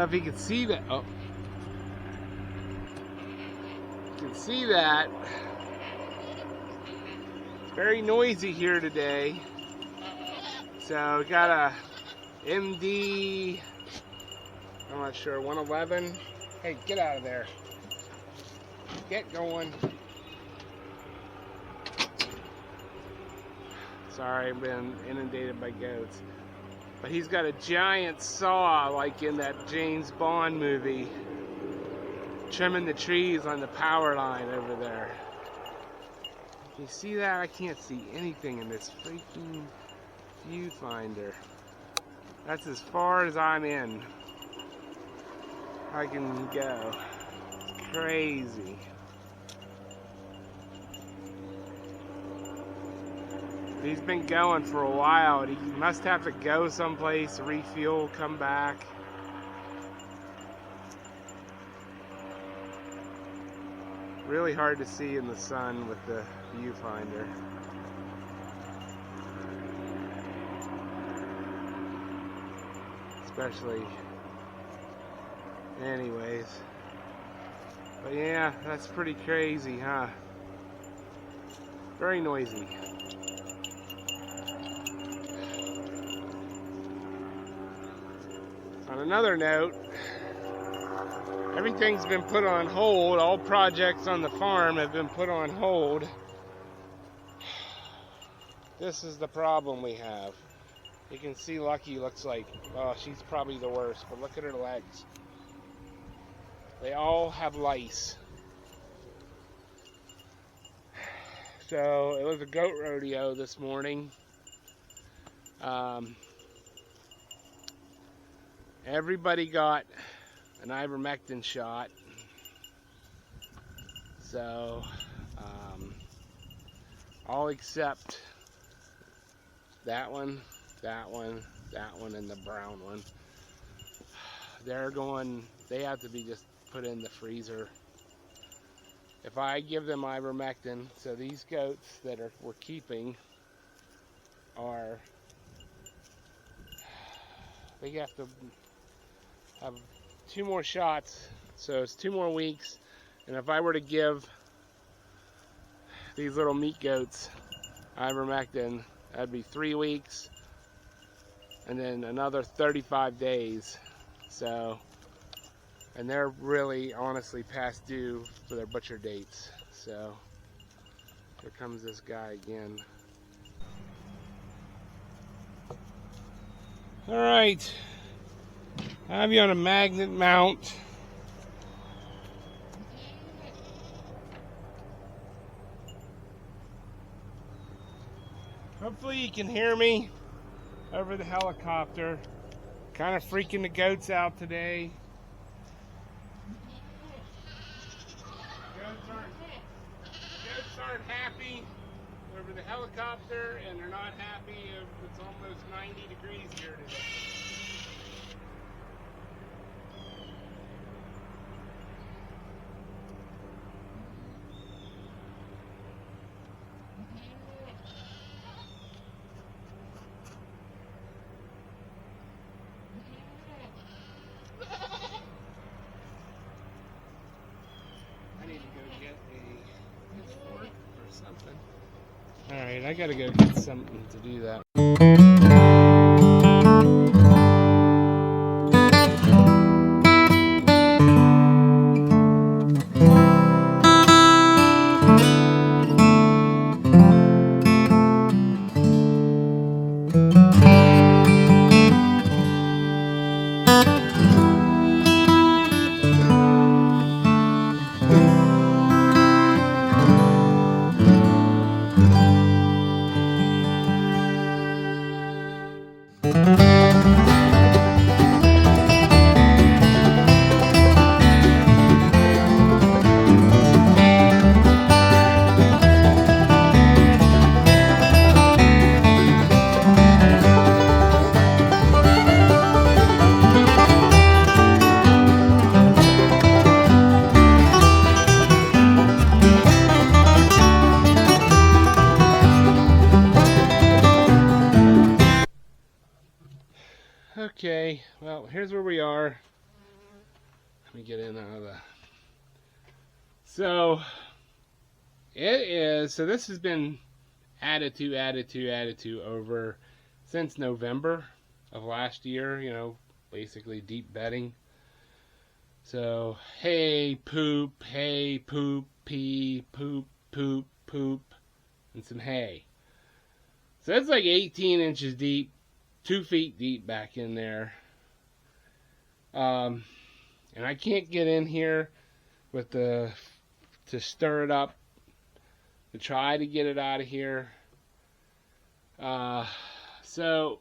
know if you can see that. Oh, you can see that. It's very noisy here today. So we got a MD, I'm not sure, 111. Hey, get out of there. Get going. Sorry, I've been inundated by goats. But he's got a giant saw like in that James Bond movie, trimming the trees on the power line over there. Can you see that? I can't see anything in this freaking viewfinder. That's as far as I'm in. I can go. It's crazy. He's been going for a while, and he must have to go someplace, refuel, come back. Really hard to see in the sun with the viewfinder. Especially, anyways. But yeah, that's pretty crazy, huh? Very noisy. On another note, everything's been put on hold. All projects on the farm have been put on hold. This is the problem we have. You can see Lucky looks like, oh, she's probably the worst, but look at her legs. They all have lice. So it was a goat rodeo this morning. Everybody got an ivermectin shot. So, all except that one, and the brown one. They have to be just put in the freezer. If I give them ivermectin, so these goats that we're keeping they have to have 2 more shots, so it's 2 more weeks. And if I were to give these little meat goats ivermectin, that'd be 3 weeks, and then another 35 days. So, and they're really honestly past due for their butcher dates. So, here comes this guy again. All right. I have you on a magnet mount. Hopefully you can hear me over the helicopter. Kind of freaking the goats out today. Goats aren't happy over the helicopter, and they're not happy if it's almost 90 degrees here today. Alright, I gotta go get something to do that. Okay, well, here's where we are. Let me get in out of the... So, it is... So this has been added to over since November of last year, you know, basically deep bedding. So, hay, poop, pee, poop, poop, and some hay. So it's like 18 inches deep, 2 feet deep back in there. And I can't get in here with to stir it up, to try to get it out of here. So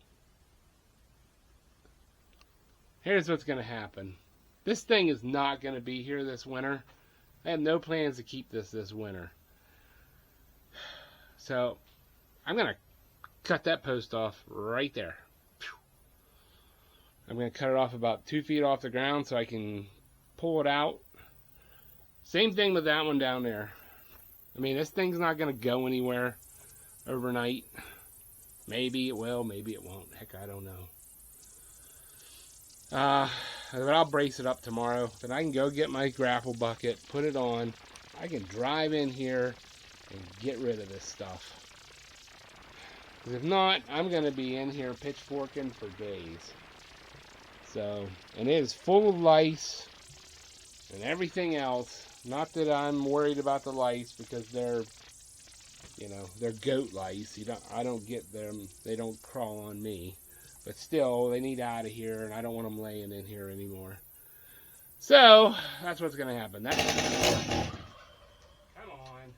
here's what's going to happen. This thing is not going to be here this winter. I have no plans to keep this winter. So I'm going to cut that post off right there. I'm going to cut it off about 2 feet off the ground so I can pull it out. Same thing with that one down there. I mean, this thing's not going to go anywhere overnight. Maybe it will, maybe it won't. Heck, I don't know. But I'll brace it up tomorrow. Then I can go get my grapple bucket, put it on. I can drive in here and get rid of this stuff. Because if not, I'm going to be in here pitchforking for days. So, and it is full of lice and everything else. Not that I'm worried about the lice, because they're, you know, they're goat lice. I don't get them. They don't crawl on me. But still, they need out of here, and I don't want them laying in here anymore. So, that's what's going to happen. Come on.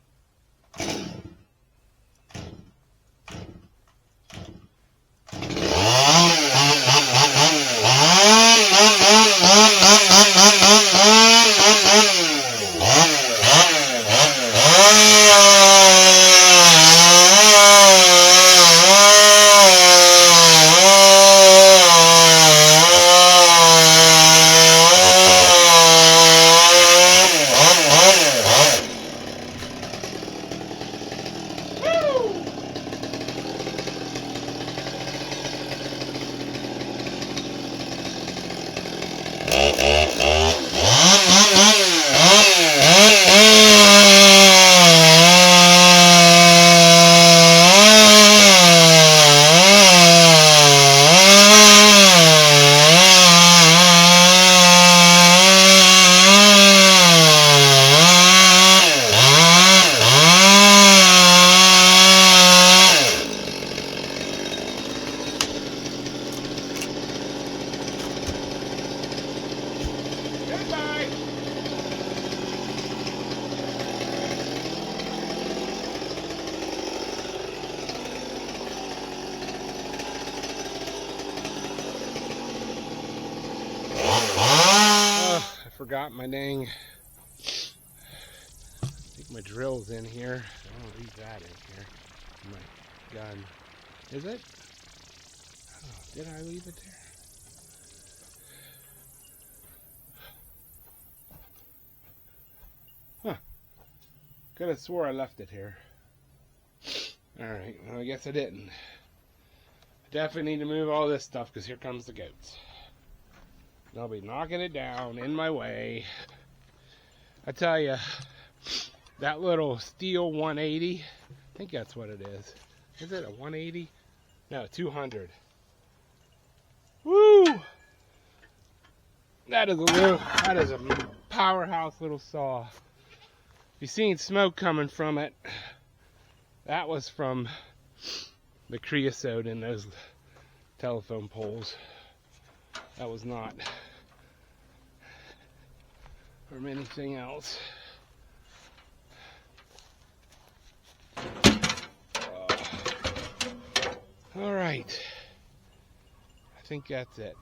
Forgot my dang, I think my drill's in here. I want to leave that in here. My gun. Is it? Oh, did I leave it there? Huh. Could have swore I left it here. Alright, well, I guess I didn't. I definitely need to move all this stuff, because here comes the goats. They'll be knocking it down in my way. I tell you, that little steel 180, I think that's what it is. Is it a 180? No, 200. Woo! That is a powerhouse little saw. If you've seen smoke coming from it, that was from the creosote in those telephone poles. That was not from anything else. All right, I think that's it.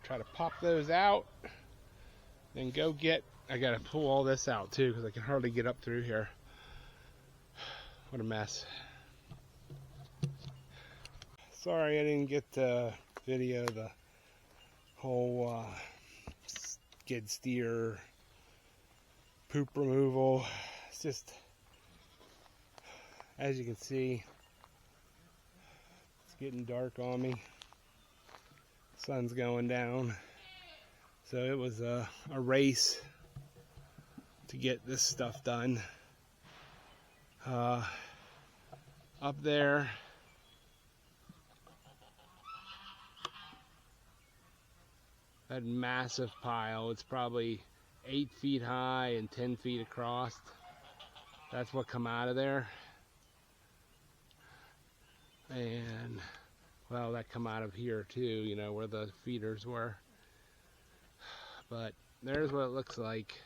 Try to pop those out, then go get, I gotta pull all this out too, because I can hardly get up through here. What a mess. Sorry I didn't get to video the whole skid steer poop removal. It's just, as you can see, it's getting dark on me. Sun's going down. So it was a race to get this stuff done. Up there, that massive pile, it's probably 8 feet high and 10 feet across. That's what come out of there. And, well, that come out of here too, you know, where the feeders were. But there's what it looks like.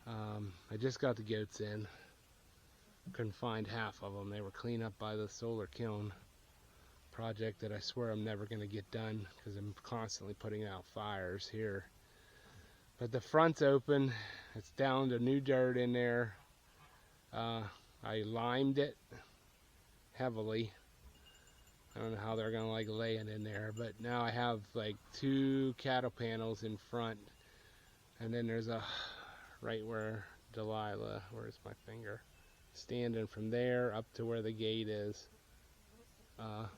I just got the goats in. Couldn't find half of them. They were cleaned up by the solar kiln project that I swear I'm never going to get done because I'm constantly putting out fires here. But the front's open. It's down to new dirt in there. I limed it heavily. I don't know how they're going to like lay it in there, but now I have like 2 cattle panels in front, and then there's a right where Delilah, where's my finger, standing from there up to where the gate is a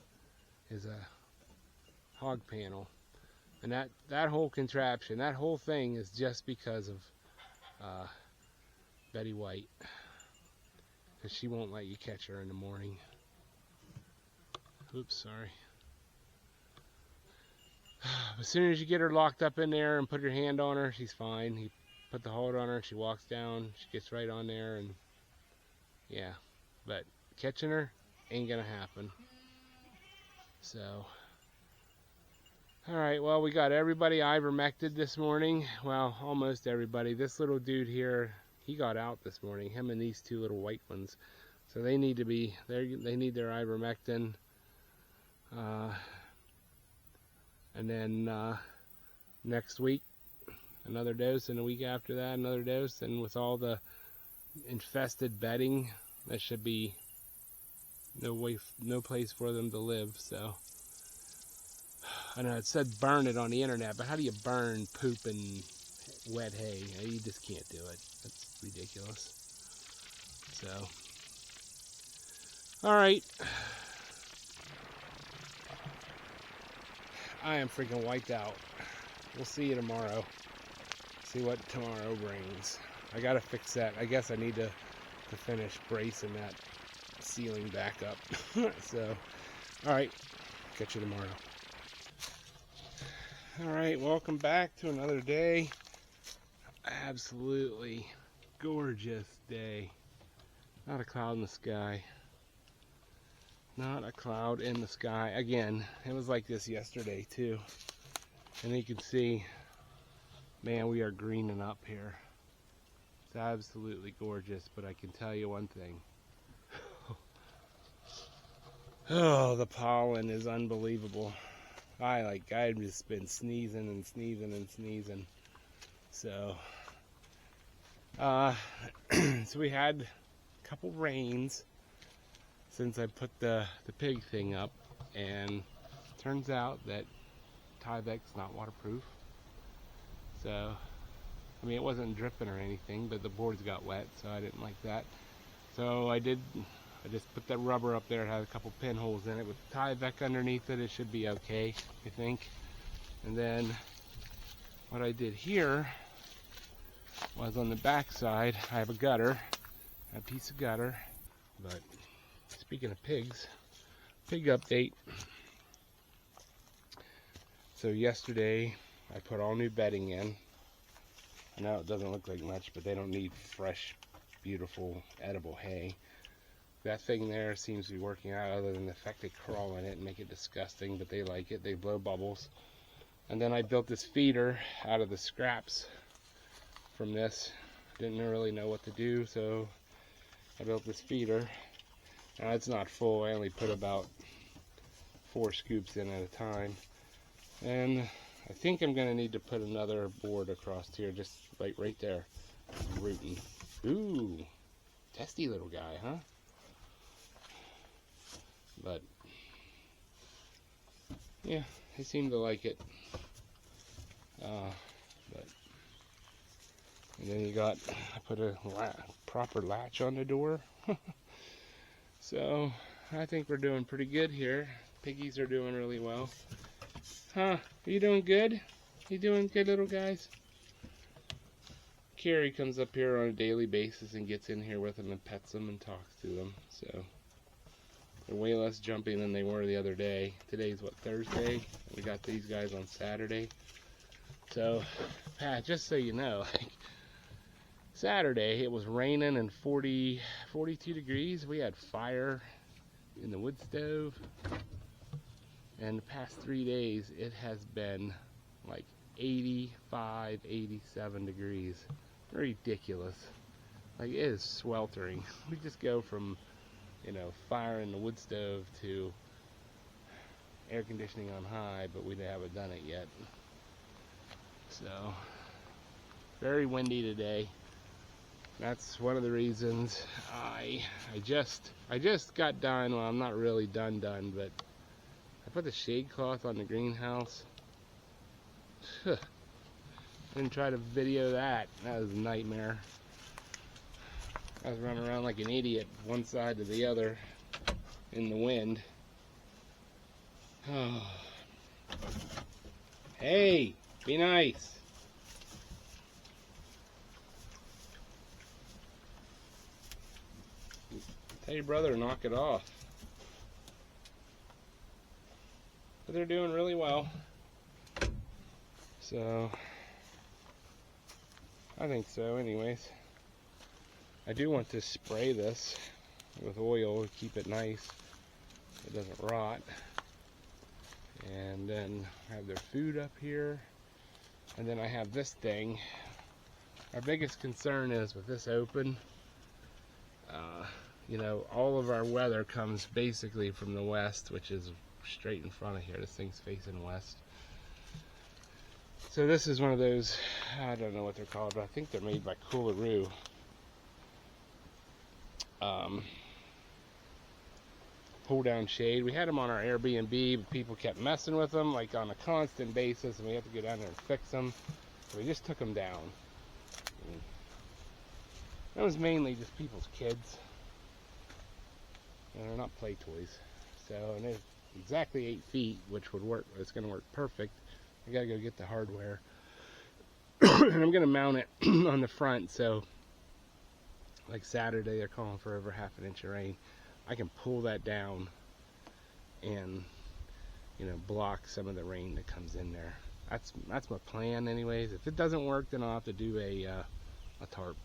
hog panel. And that whole contraption, that whole thing is just because of Betty White, because she won't let you catch her in the morning. Oops, sorry. As soon as you get her locked up in there and put your hand on her, she's fine. You put the hold on her, she walks down, she gets right on there, and yeah. But catching her ain't gonna happen. So, alright, well, we got everybody ivermected this morning. Well, almost everybody. This little dude here, he got out this morning, him and these 2 little white ones. So they need to be, they need their ivermectin. And then next week, another dose, and a week after that, another dose. And with all the infested bedding, there should be no place for them to live. So I know it said burn it on the internet, but how do you burn poop and wet hay? You just can't do it. That's ridiculous. So, all right. I am freaking wiped out. We'll see you tomorrow. See what tomorrow brings. I gotta fix that. I guess I need to finish bracing that ceiling back up. So, alright. Catch you tomorrow. Alright, welcome back to another day. Absolutely gorgeous day. Not a cloud in the sky. Not a cloud in the sky. Again, it was like this yesterday too. And you can see, man, we are greening up here. It's absolutely gorgeous, but I can tell you one thing. Oh, the pollen is unbelievable. I've just been sneezing and sneezing and sneezing. So, so we had a couple rains since I put the pig thing up, and turns out that Tyvek's not waterproof. So, I mean, it wasn't dripping or anything, but the boards got wet, so I didn't like that. So I just put that rubber up there. It had a couple pinholes in it with Tyvek underneath it. It should be okay, I think. And then what I did here was on the back side, I have a gutter, a piece of gutter. But speaking of pigs, pig update. So yesterday I put all new bedding in. I know it doesn't look like much, but they don't need fresh, beautiful, edible hay. That thing there seems to be working out, other than the fact they crawl in it and make it disgusting, but they like it. They blow bubbles. And then I built this feeder out of the scraps from this. Didn't really know what to do, so I built this feeder. Now it's not full. I only put about 4 scoops in at a time. And I think I'm going to need to put another board across here, just like right there. Rooting. Ooh, testy little guy, huh? But yeah, they seem to like it. And then I put a proper latch on the door. So I think we're doing pretty good here. Piggies are doing really well. Huh? Are you doing good? You doing good, little guys? Kerri comes up here on a daily basis and gets in here with them and pets them and talks to them. So they're way less jumpy than they were the other day. Today's what, Thursday? We got these guys on Saturday. So, Pat, just so you know, like, Saturday it was raining and 42 degrees. We had fire in the wood stove. And the past 3 days it has been like 85, 87 degrees. Ridiculous. Like, it is sweltering. We just go from, you know, fire in the wood stove to air conditioning on high, but we haven't done it yet. So, very windy today. That's one of the reasons I just got done. Well, I'm not really done, but I put the shade cloth on the greenhouse. Didn't try to video that. That was a nightmare. I was running around like an idiot, one side to the other in the wind. Oh. Hey, be nice. Tell your brother to knock it off. But they're doing really well. So, I think so anyways. I do want to spray this with oil to keep it nice. It doesn't rot. And then I have their food up here. And then I have this thing. Our biggest concern is with this open, you know, all of our weather comes basically from the west, which is straight in front of here. This thing's facing west. So this is one of those, I don't know what they're called, but I think they're made by Coolaroo. Pull down shade. We had them on our Airbnb, but people kept messing with them like on a constant basis, and we had to go down there and fix them. So we just took them down. And that was mainly just people's kids. And they're not play toys. So, and it's exactly 8 feet, which would work. It's going to work perfect. I got to go get the hardware. And I'm going to mount it on the front, so like Saturday they're calling for over ½ inch of rain. I can pull that down and, you know, block some of the rain that comes in there. That's my plan anyways. If it doesn't work, then I'll have to do a tarp.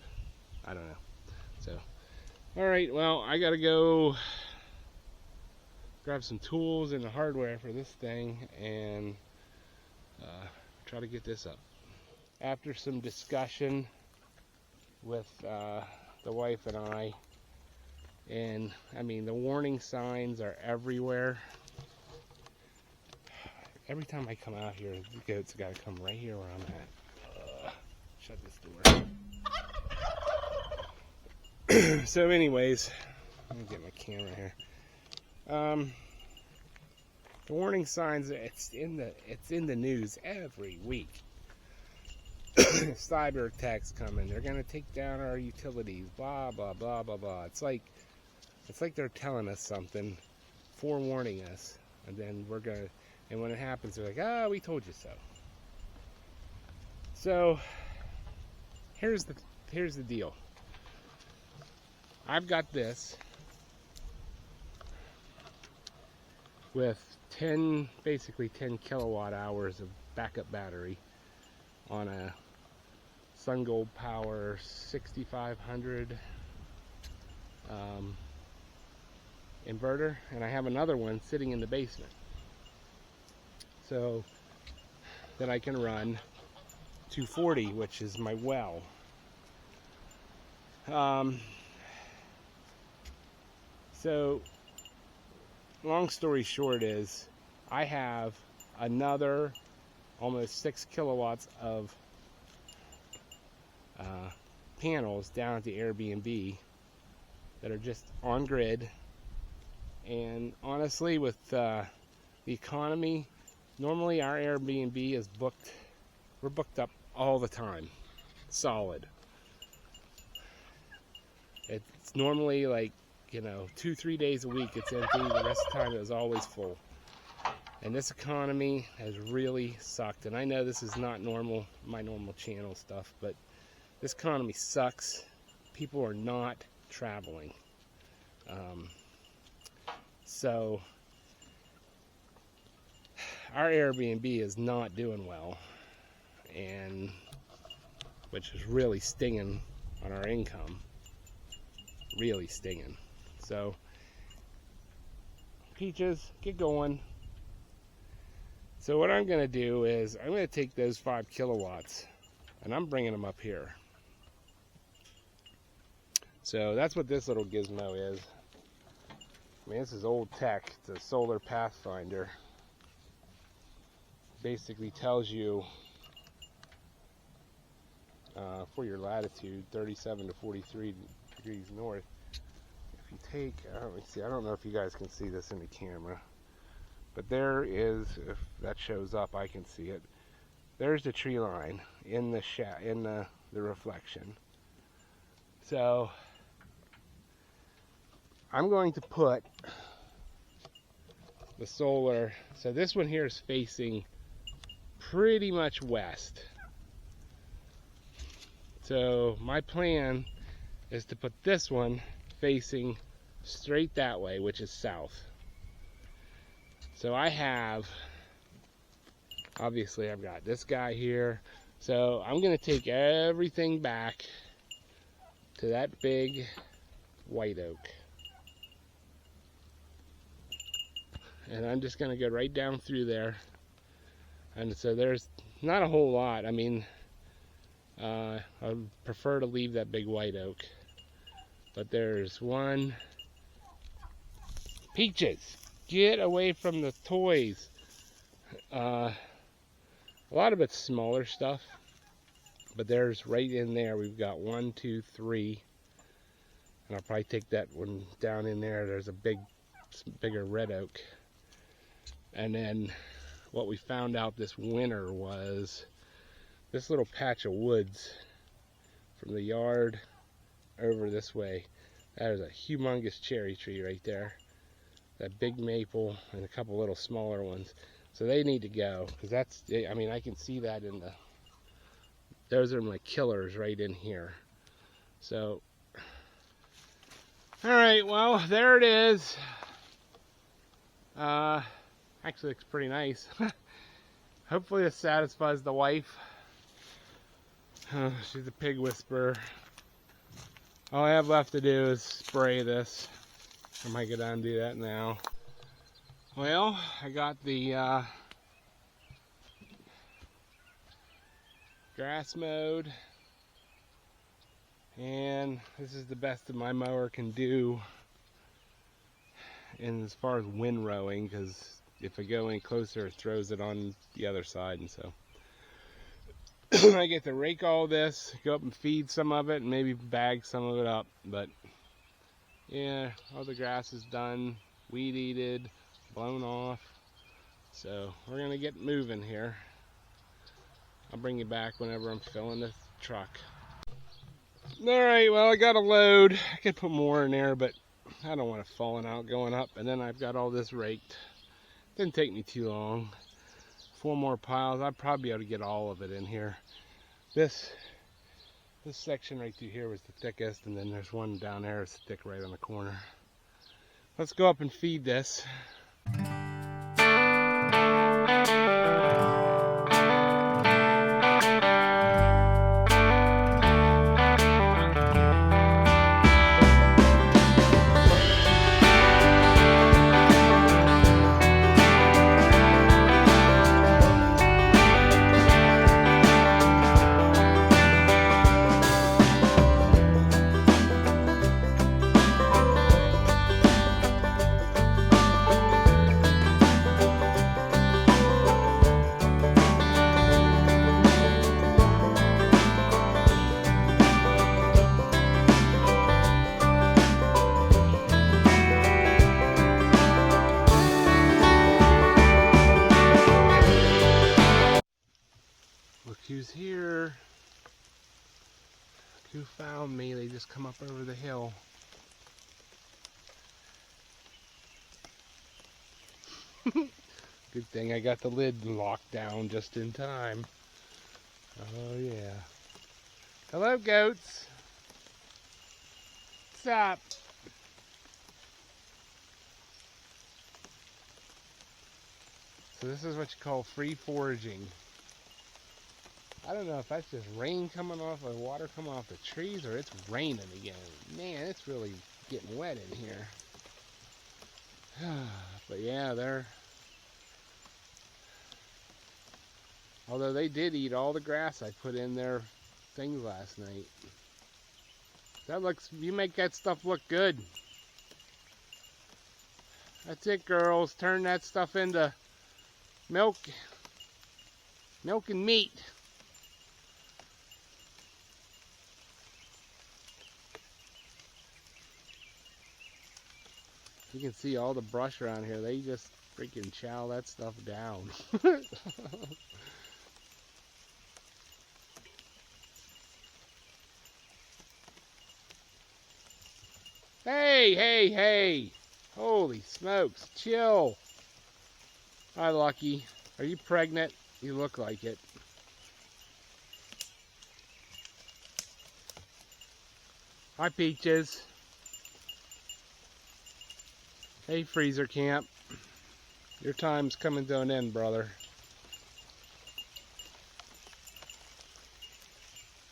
I don't know. So, alright, well, I gotta go grab some tools and the hardware for this thing and try to get this up. After some discussion with the wife and I, and I mean, the warning signs are everywhere. Every time I come out here, the goats gotta come right here where I'm at. Shut this door. So anyways, let me get my camera here. The warning signs, it's in the news every week. Cyber attacks coming. They're gonna take down our utilities. Blah blah blah blah blah. It's like they're telling us something, forewarning us, and then we're gonna. And when it happens, they're like, "Ah, we told you so." So here's the deal. I've got this with basically 10 kilowatt hours of backup battery on a SunGold Power 6500 inverter, and I have another one sitting in the basement, so that I can run 240, which is my well. So long story short is I have another almost 6 kilowatts of panels down at the Airbnb that are just on grid. And honestly, with the economy, normally our Airbnb is booked. We're booked up all the time, solid. It's normally like, you know, 2-3 days a week it's empty. The rest of the time it was always full. And this economy has really sucked. And I know this is not normal, my normal channel stuff, but this economy sucks. People are not traveling. So our Airbnb is not doing well, and which is really stinging on our income. Really stinging. So Peaches, get going. So what I'm going to do is I'm going to take those 5 kilowatts and I'm bringing them up here. So that's what this little gizmo is. I mean, this is old tech. It's a solar pathfinder. Basically tells you for your latitude, 37 to 43 degrees north. If you take, let me see, I don't know if you guys can see this in the camera, but there is, if that shows up, I can see it. There's the tree line in the reflection. So I'm going to put the solar, so this one here is facing pretty much west. So my plan is to put this one facing straight that way, which is south. So I have, obviously I've got this guy here. So I'm going to take everything back to that big white oak. And I'm just going to go right down through there. And so there's not a whole lot. I mean, I would prefer to leave that big white oak. But there's one. Peaches, get away from the toys. A lot of it's smaller stuff. But there's right in there, we've got 1, 2, 3. And I'll probably take that one down in there. There's a bigger red oak. And then what we found out this winter was this little patch of woods from the yard over this way. That is a humongous cherry tree right there. That big maple and a couple little smaller ones. So they need to go, because that's, I mean, I can see that in the, those are my killers right in here. So, all right, well, there it is. Actually looks pretty nice. Hopefully this satisfies the wife. She's a pig whisperer. All I have left to do is spray this. I might go down and do that now. Well, I got the grass mowed, and this is the best that my mower can do in as far as windrowing, because if I go any closer it throws it on the other side, and so I get to rake all this, go up and feed some of it, and maybe bag some of it up. But yeah, all the grass is done, weed eated, blown off. So we're gonna get moving here. I'll bring you back whenever I'm filling the truck. Alright, well, I got a load. I could put more in there, but I don't want it falling out going up. And then I've got all this raked. Didn't take me too long. 4 more piles. I'd probably be able to get all of it in here. This section right through here was the thickest, and then there's one down there that's thick right on the corner. Let's go up and feed this. Who's here? Who found me? They just come up over the hill. Good thing I got the lid locked down just in time. Oh yeah. Hello, goats. What's up? So this is what you call free foraging. I don't know if that's just rain coming off or water coming off the trees or it's raining again. Man, it's really getting wet in here. But yeah, although they did eat all the grass I put in their things last night. You make that stuff look good. That's it, girls. Turn that stuff into milk and meat. You can see all the brush around here. They just freaking chow that stuff down. Hey, hey, hey. Holy smokes. Chill. Hi, Lucky. Are you pregnant? You look like it. Hi, Peaches. Hey, Freezer Camp. Your time's coming to an end, brother.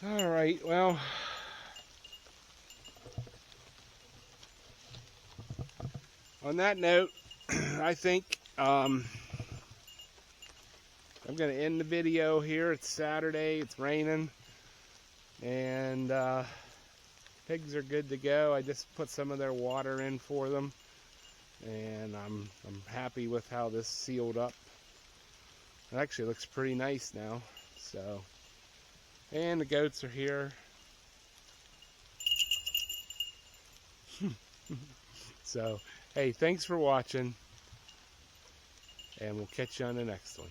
Alright, well. On that note, I think I'm going to end the video here. It's Saturday, it's raining, and pigs are good to go. I just put some of their water in for them, and I'm happy with how this sealed up. It actually looks pretty nice now. So, and the goats are here. So, hey, thanks for watching, and we'll catch you on the next one.